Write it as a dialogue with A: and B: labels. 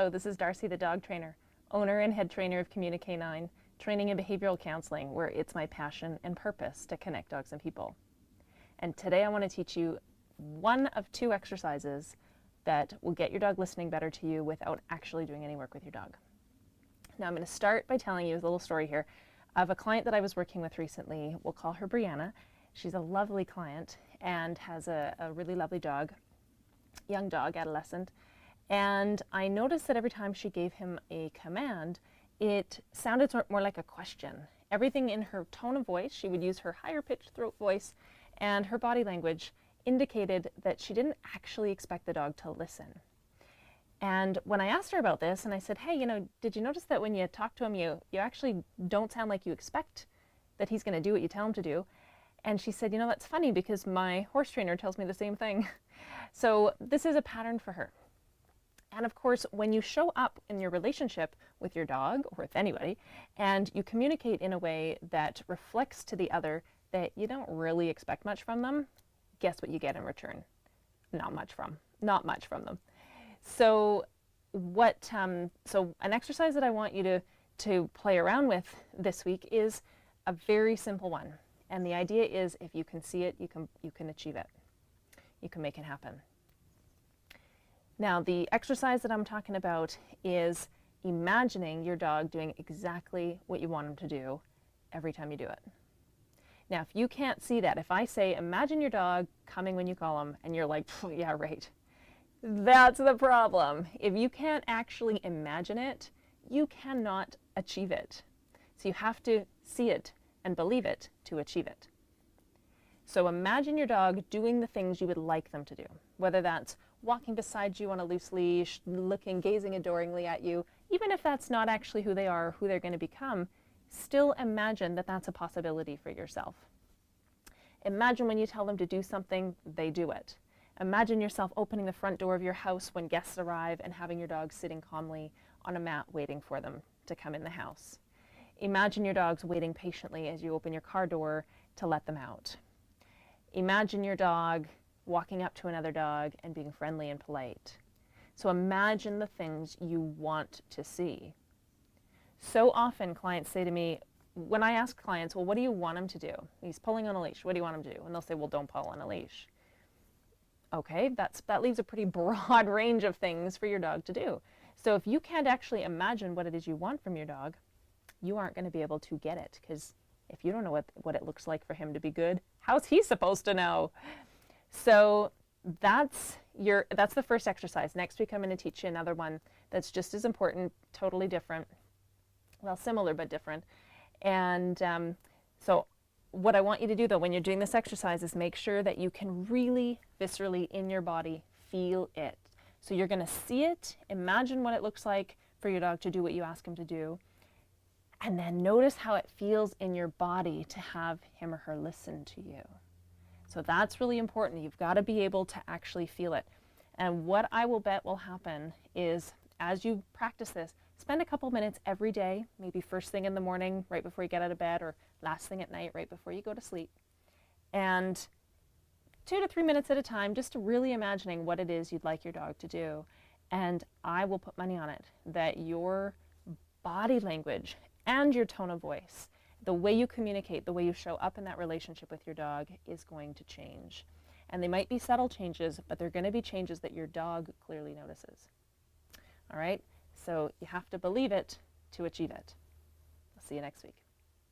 A: Hello, this is Darcie the Dog Trainer, owner and head trainer of CommuniCanine, training and behavioral counseling, where it's my passion and purpose to connect dogs and people. And today I want to teach you one of two exercises that will get your dog listening better to you without actually doing any work with your dog. Now I'm going to start by telling you a little story here of a client that I was working with recently. We'll call her Brianna. She's a lovely client and has a really lovely dog, young dog, adolescent. And I noticed that every time she gave him a command, it sounded more like a question. Everything in her tone of voice, she would use her higher pitched throat voice, and her body language indicated that she didn't actually expect the dog to listen. And when I asked her about this, and I said, hey, did you notice that when you talk to him, you actually don't sound like you expect that he's going to do what you tell him to do? And she said, that's funny because my horse trainer tells me the same thing. So this is a pattern for her. And of course, when you show up in your relationship with your dog or with anybody, and you communicate in a way that reflects to the other that you don't really expect much from them, guess what you get in return? Not much from them. So so an exercise that I want you to play around with this week is a very simple one. And the idea is if you can see it, you can achieve it. You can make it happen. Now, the exercise that I'm talking about is imagining your dog doing exactly what you want him to do every time you do it. Now, if you can't see that, if I say, imagine your dog coming when you call him, and you're like, yeah, right, that's the problem. If you can't actually imagine it, you cannot achieve it. So you have to see it and believe it to achieve it. So imagine your dog doing the things you would like them to do, whether that's walking beside you on a loose leash, gazing adoringly at you. Even if that's not actually who they are, who they're going to become, still imagine that that's a possibility for yourself. Imagine when you tell them to do something, they do it. Imagine yourself opening the front door of your house when guests arrive and having your dog sitting calmly on a mat waiting for them to come in the house. Imagine your dogs waiting patiently as you open your car door to let them out. Imagine your dog walking up to another dog and being friendly and polite. So imagine the things you want to see. So often clients say to me, when I ask clients, well, what do you want him to do? He's pulling on a leash. What do you want him to do? And they'll say, well, don't pull on a leash. Okay, that leaves a pretty broad range of things for your dog to do. So if you can't actually imagine what it is you want from your dog, you aren't going to be able to get it, because if you don't know what it looks like for him to be good, how's he supposed to know? So that's the first exercise. Next week I'm going to teach you another one that's just as important, totally different. Well, similar but different. And so what I want you to do though when you're doing this exercise is make sure that you can really viscerally in your body feel it. So you're going to see it, imagine what it looks like for your dog to do what you ask him to do, and then notice how it feels in your body to have him or her listen to you. So that's really important. You've got to be able to actually feel it. And what I will bet will happen is as you practice this, spend a couple minutes every day, maybe first thing in the morning, right before you get out of bed, or last thing at night, right before you go to sleep. And 2 to 3 minutes at a time, just really imagining what it is you'd like your dog to do. And I will put money on it that your body language and your tone of voice, the way you communicate, the way you show up in that relationship with your dog is going to change. And they might be subtle changes, but they're going to be changes that your dog clearly notices. All right? So you have to believe it to achieve it. I'll see you next week.